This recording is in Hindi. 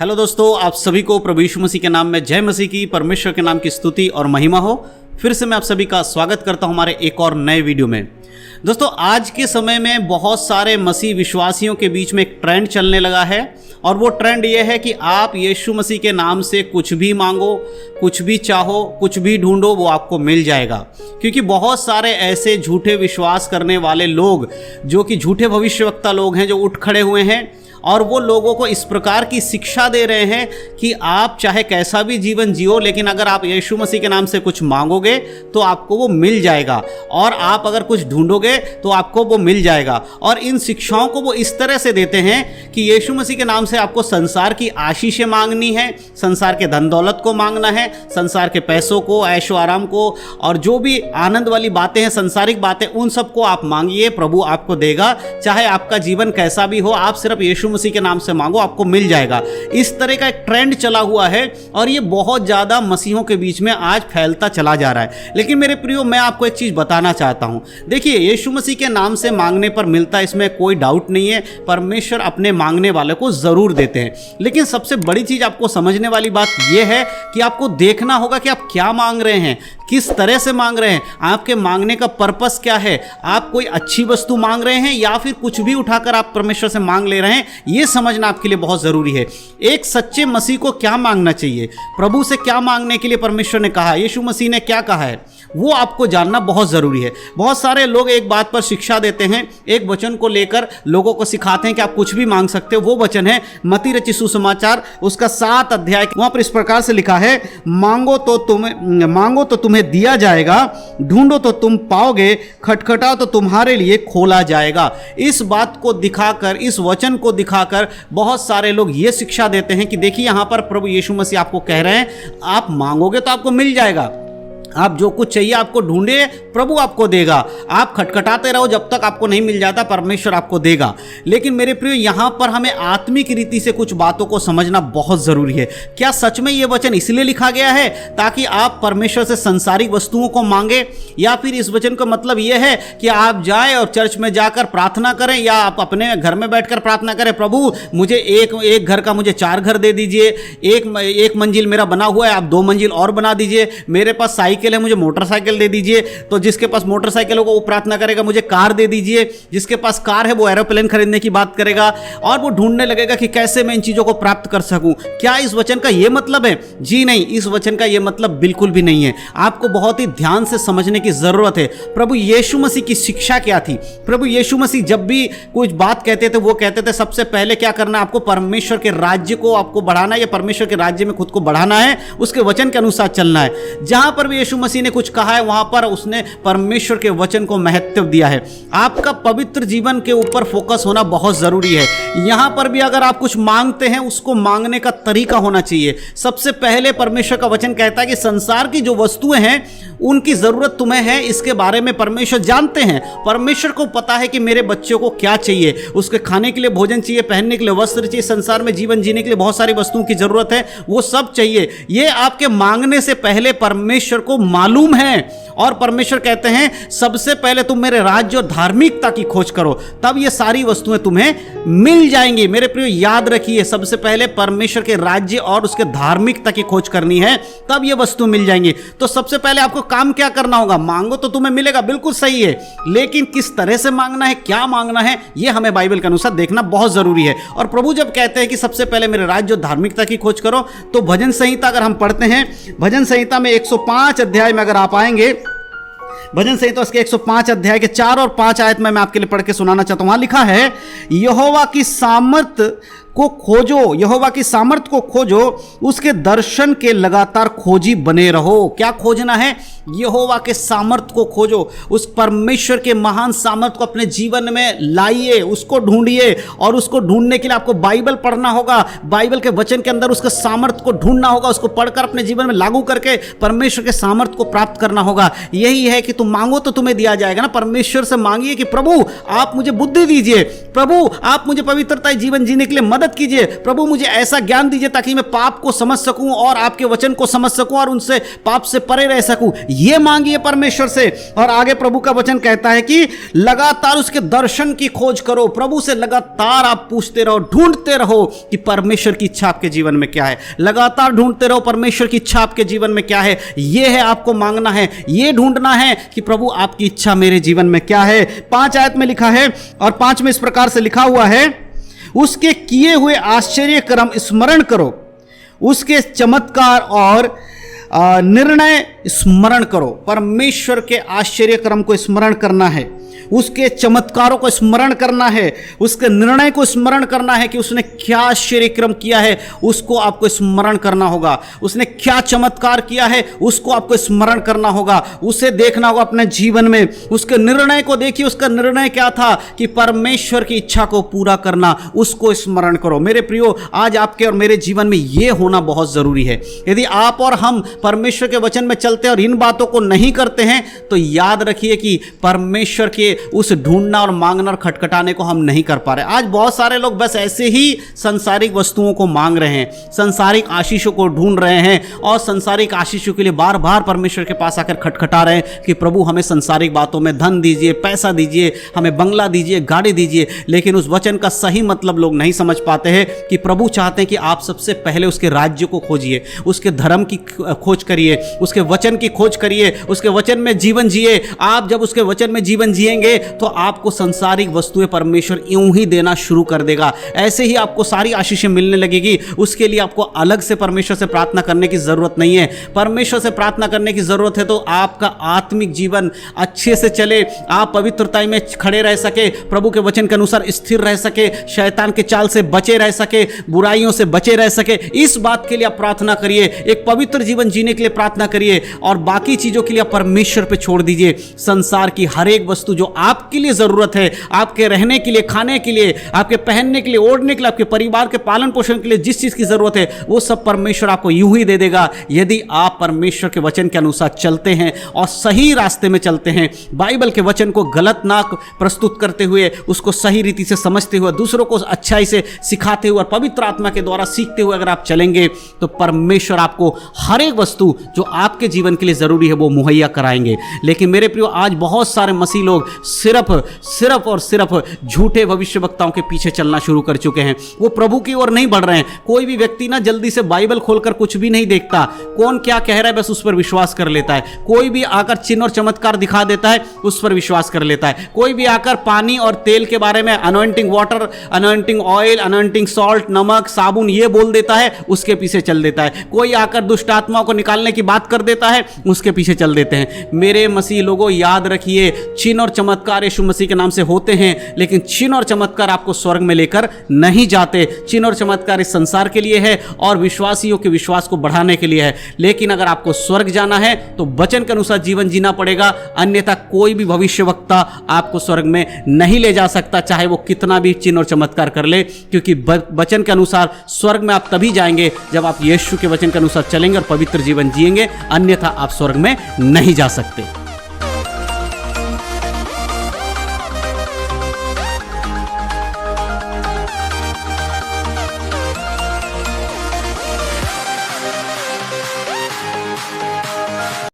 हेलो दोस्तों, आप सभी को प्रभु यीशु मसीह के नाम में जय मसीह की, परमेश्वर के नाम की स्तुति और महिमा हो। फिर से मैं आप सभी का स्वागत करता हूं हमारे एक और नए वीडियो में। दोस्तों, आज के समय में बहुत सारे मसीह विश्वासियों के बीच में एक ट्रेंड चलने लगा है और वो ट्रेंड ये है कि आप यीशु मसीह के नाम से कुछ भी मांगो, कुछ भी चाहो, कुछ भी ढूंढो, वो आपको मिल जाएगा। क्योंकि बहुत सारे ऐसे झूठे विश्वास करने वाले लोग जो कि झूठे भविष्यवक्ता लोग हैं जो उठ खड़े हुए हैं और वो लोगों को इस प्रकार की शिक्षा दे रहे हैं कि आप चाहे कैसा भी जीवन जियो, लेकिन अगर आप यीशु मसीह के नाम से कुछ मांगोगे तो आपको वो मिल जाएगा, और आप अगर कुछ ढूंढोगे तो आपको वो मिल जाएगा। और इन शिक्षाओं को वो इस तरह से देते हैं कि यीशु मसीह के नाम से आपको संसार की आशीषें मांगनी है, संसार के धन दौलत को मांगना है, संसार के पैसों को, ऐशो आराम को, और जो भी आनंद वाली बातें हैं, संसारिक बातें, उन सबको आप मांगिए, प्रभु आपको देगा। चाहे आपका जीवन कैसा भी हो, आप सिर्फ यीशु मसीह के नाम से मांगो, आपको मिल जाएगा। इस तरह का एक ट्रेंड चला हुआ है और ये बहुत ज्यादा मसीहों के बीच में आज फैलता चला जा रहा है। लेकिन मेरे प्रियो, मैं आपको एक चीज बताना चाहता हूं। देखिए, यीशु मसीह के नाम से मांगने पर मिलता है, इसमें कोई डाउट नहीं है। परमेश्वर अपने मांगने वाले को जरूर देते हैं। लेकिन सबसे बड़ी चीज आपको समझने वाली बात यह है कि आपको देखना होगा कि आप क्या मांग रहे हैं, किस तरह से मांग रहे हैं, आपके मांगने का पर्पस क्या है। आप कोई अच्छी वस्तु मांग रहे हैं या फिर कुछ भी उठाकर आप परमेश्वर से मांग ले रहे हैं, यह समझना आपके लिए बहुत जरूरी है। एक सच्चे मसीह को क्या मांगना चाहिए, प्रभु से क्या मांगने के लिए परमेश्वर ने कहा, यीशु मसीह ने क्या कहा है, वो आपको जानना बहुत जरूरी है। बहुत सारे लोग एक बात पर शिक्षा देते हैं, एक वचन को लेकर लोगों को सिखाते हैं कि आप कुछ भी मांग सकते हो। वो वचन है मत्ती रचित सुसमाचार उसका 7 अध्याय। वहां पर इस प्रकार से लिखा है, मांगो तो तुम्हें दिया जाएगा, ढूंढो तो तुम पाओगे, खटखटाओ तो तुम्हारे लिए खोला जाएगा। इस बात को दिखाकर, इस वचन को दिखाकर बहुत सारे लोग ये शिक्षा देते हैं कि देखिए, यहां पर प्रभु यीशु मसीह आपको कह रहे हैं, आप मांगोगे तो आपको मिल जाएगा, आप जो कुछ चाहिए आपको ढूंढे, प्रभु आपको देगा। आप खटखटाते रहो, जब तक आपको नहीं मिल जाता परमेश्वर आपको देगा। लेकिन मेरे प्रिय, यहां पर हमें आत्मिक रीति से कुछ बातों को समझना बहुत जरूरी है। क्या सच में यह वचन इसलिए लिखा गया है ताकि आप परमेश्वर से संसारिक वस्तुओं को मांगे, या फिर इस वचन का मतलब यह है कि आप जाएं और चर्च में जाकर प्रार्थना करें, या आप अपने घर में बैठकर प्रार्थना करें, प्रभु मुझे एक घर का मुझे 4 घर दे दीजिए, एक मंजिल मेरा बना हुआ है, आप 2 मंजिल और बना दीजिए, मेरे पास साइकिल है, मुझे मोटरसाइकिल दे दीजिए। तो जिसके पास मोटरसाइकिल होगा वो प्रार्थना करेगा, मुझे कार दे दीजिए। जिसके पास कार है वो एरोप्लेन खरीदने की बात करेगा और वो ढूंढने लगेगा कि कैसे मैं इन चीजों को प्राप्त कर सकूं। क्या इस वचन का यह मतलब है? जी नहीं, इस वचन का यह मतलब बिल्कुल भी नहीं है। आपको बहुत ही ध्यान से समझने की जरूरत है। प्रभु यीशु मसीह की शिक्षा क्या थी? प्रभु यीशु मसीह जब भी कुछ बात कहते थे, वो कहते थे सबसे पहले क्या करना, आपको परमेश्वर के राज्य को आपको बढ़ाना है, या परमेश्वर के राज्य में खुद को बढ़ाना है, उसके वचन के अनुसार चलना है। जहां पर भी यीशु मसीह ने कुछ कहा है, वहां पर उसने परमेश्वर के वचन को महत्व दिया है। आपका पवित्र जीवन के ऊपर फोकस होना बहुत जरूरी है। यहां पर भी अगर आप कुछ मांगते हैं, उसको मांगने का तरीका होना चाहिए। सबसे पहले परमेश्वर का वचन कहता है कि संसार की जो वस्तुएं हैं उनकी जरूरत तुम्हें है, इसके बारे में परमेश्वर जानते हैं। परमेश्वर को पता है कि मेरे बच्चों को क्या चाहिए, उसके खाने के लिए भोजन चाहिए, पहनने के लिए वस्त्र चाहिए, संसार में जीवन जीने के लिए बहुत सारी वस्तुओं की जरूरत है, वो सब चाहिए। ये आपके मांगने से पहले परमेश्वर को मालूम है। और परमेश्वर कहते हैं सबसे पहले तुम मेरे राज्य और धार्मिकता की खोज करो, तब ये सारी वस्तुएं तुम्हें मिल जाएंगी। मेरे प्रिय, याद रखिए, सबसे पहले परमेश्वर के राज्य और उसके धार्मिकता की खोज करनी है, तब ये वस्तु मिल जाएंगी। तो सबसे पहले आपको काम क्या करना होगा? मांगो तो तुम्हें मिलेगा, बिल्कुल सही है, लेकिन किस तरह से मांगना है, क्या मांगना है, यह हमें बाइबल के अनुसार देखना बहुत जरूरी है। और प्रभु जब कहते हैं कि सबसे पहले मेरे राज्य और धार्मिकता की खोज करो, तो भजन संहिता अगर हम पढ़ते हैं, भजन संहिता में 105 अध्याय में अगर आप आएंगे, भजन संहिता उसके 105 अध्याय के 4 और 5 आयत में मैं आपके लिए पढ़ के सुनाना चाहता हूं। वहां लिखा है, यहोवा की सामर्थ को खोजो, यहोवा की सामर्थ को खोजो, उसके दर्शन के लगातार खोजी बने रहो। क्या खोजना है? यहोवा के सामर्थ को खोजो, उस परमेश्वर के महान सामर्थ को अपने जीवन में लाइए, उसको ढूंढिए। और उसको ढूंढने के लिए आपको बाइबल पढ़ना होगा, बाइबल के वचन के अंदर उसके सामर्थ को ढूंढना होगा, उसको पढ़कर अपने जीवन में लागू करके परमेश्वर के सामर्थ को प्राप्त करना होगा। यही है कि तुम मांगो तो तुम्हें दिया जाएगा ना। परमेश्वर से मांगिए कि प्रभु आप मुझे बुद्धि दीजिए, प्रभु आप मुझे पवित्रता जीवन जीने के लिए मदद कीजिए, प्रभु मुझे ऐसा ज्ञान दीजिए ताकि मैं पाप को समझ सकूं और आपके वचन को समझ सकूं और उनसे पाप से परे रह सकूं। ये मांगिए परमेश्वर से। और आगे प्रभु का वचन कहता है कि लगातार उसके दर्शन की खोज करो, प्रभु से लगातार आप पूछते रहो, ढूंढते रहो कि परमेश्वर की इच्छा आपके जीवन में क्या है। लगातार ढूंढते रहो परमेश्वर की इच्छा आपके जीवन में क्या है। ये है आपको मांगना है, ये ढूंढना है कि प्रभु आपकी इच्छा मेरे जीवन में क्या है। 5 आयत में लिखा है और 5 में इस प्रकार से लिखा हुआ है, उसके किए हुए आश्चर्य कर्म स्मरण करो, उसके चमत्कार और निर्णय स्मरण करो। परमेश्वर के आश्चर्य कर्म को स्मरण करना है, उसके चमत्कारों को स्मरण करना है, उसके निर्णय को स्मरण करना है कि उसने क्या आश्चर्य कर्म किया है, उसको आपको स्मरण करना होगा। उसने क्या चमत्कार किया है, उसको आपको स्मरण करना होगा, उसे देखना होगा अपने जीवन में। उसके निर्णय को देखिए, उसका निर्णय क्या था कि परमेश्वर की इच्छा को पूरा करना, उसको स्मरण करो। मेरे प्रियो, आज आपके और मेरे जीवन में यह होना बहुत जरूरी है। यदि आप और हम परमेश्वर के वचन में चलते हैं और इन बातों को नहीं करते हैं तो याद रखिए कि परमेश्वर के उस ढूंढना और मांगना और खटखटाने को हम नहीं कर पा रहे। आज बहुत सारे लोग बस ऐसे ही सांसारिक वस्तुओं को मांग रहे हैं, सांसारिक आशीषों को ढूंढ रहे हैं और सांसारिक आशीषों के लिए बार बार परमेश्वर के पास आकर खटखटा रहे हैं कि प्रभु हमें सांसारिक बातों में धन दीजिए, पैसा दीजिए, हमें बंगला दीजिए, गाड़ी दीजिए। लेकिन उस वचन का सही मतलब लोग नहीं समझ पाते हैं कि प्रभु चाहते हैं कि आप सबसे पहले उसके राज्य को खोजिए, उसके धर्म की खोज करिए, उसके वचन की खोज करिए, उसके वचन में जीवन जिए। आप जब उसके वचन में जीवन जिएंगे तो आपको संसारिक वस्तुएं परमेश्वर यूं ही देना शुरू कर देगा। ऐसे ही आपको सारी आशीषें मिलने लगेगी। उसके लिए आपको अलग से परमेश्वर से प्रार्थना करने की जरूरत नहीं है। परमेश्वर से प्रार्थना करने की जरूरत है तो आपका आत्मिक जीवन अच्छे से चले, आप पवित्रता में खड़े रह सके, प्रभु के वचन के अनुसार स्थिर रह सके, शैतान के चाल से बचे रह सके, बुराइयों से बचे रह सके। इस बात के लिए आप प्रार्थना करिए, एक पवित्र जीवन जीने के लिए प्रार्थना करिए और बाकी चीजों के लिए परमेश्वर पे छोड़ दीजिए। संसार की हर एक वस्तु जो आपके लिए जरूरत है, आपके रहने के लिए, खाने के लिए, आपके पहनने के लिए, ओढ़ने के लिए, आपके परिवार के पालन पोषण के लिए जिस चीज की जरूरत है वो सब परमेश्वर आपको यूं ही दे देगा यदि आप परमेश्वर के वचन के अनुसार चलते हैं और सही रास्ते में चलते हैं। बाइबल के वचन को गलत ना प्रस्तुत करते हुए, उसको सही रीति से समझते हुए, दूसरों को अच्छाई से सिखाते हुए और पवित्र आत्मा के द्वारा सीखते हुए अगर आप चलेंगे तो परमेश्वर आपको हर एक वस्तु जो आपके जीवन के लिए जरूरी है वो मुहैया कराएंगे। लेकिन मेरे प्रियो, आज बहुत सारे मसीह लोग सिर्फ और सिर्फ झूठे भविष्यवक्ताओं के पीछे चलना शुरू कर चुके हैं। वो प्रभु की ओर नहीं बढ़ रहे हैं। कोई भी व्यक्ति ना जल्दी से बाइबल खोलकर कुछ भी नहीं देखता, कौन क्या कह रहा है बस उस पर विश्वास कर लेता है। कोई भी आकर चिन्ह और चमत्कार दिखा देता है, उस पर विश्वास कर लेता है। कोई भी आकर पानी और तेल के बारे में, anointing water, anointing oil, anointing salt, नमक, साबुन, ये बोल देता है, उसके पीछे चल देता है। कोई आकर दुष्ट आत्माओं को निकालने की बात कर देता है, उसके पीछे चल देते हैं। मेरे मसीह लोगों, याद रखिए, चिन्ह और चमत्कार यीशु मसीह के नाम से होते हैं, लेकिन चिन्ह और चमत्कार आपको स्वर्ग में लेकर नहीं जाते। चिन्ह और चमत्कार इस संसार के लिए है और विश्वासियों के विश्वास को बढ़ाने के लिए है। लेकिन अगर आपको स्वर्ग जाना है तो वचन के अनुसार जीवन जीना पड़ेगा, अन्यथा कोई भी भविष्यवक्ता आपको स्वर्ग में नहीं ले जा सकता, चाहे वो कितना भी चिन्ह और चमत्कार कर ले। क्योंकि वचन के अनुसार स्वर्ग में आप तभी जाएंगे जब आप यीशु के वचन के अनुसार चलेंगे और पवित्र जीवन जिएंगे, अन्यथा आप स्वर्ग में नहीं जा सकते।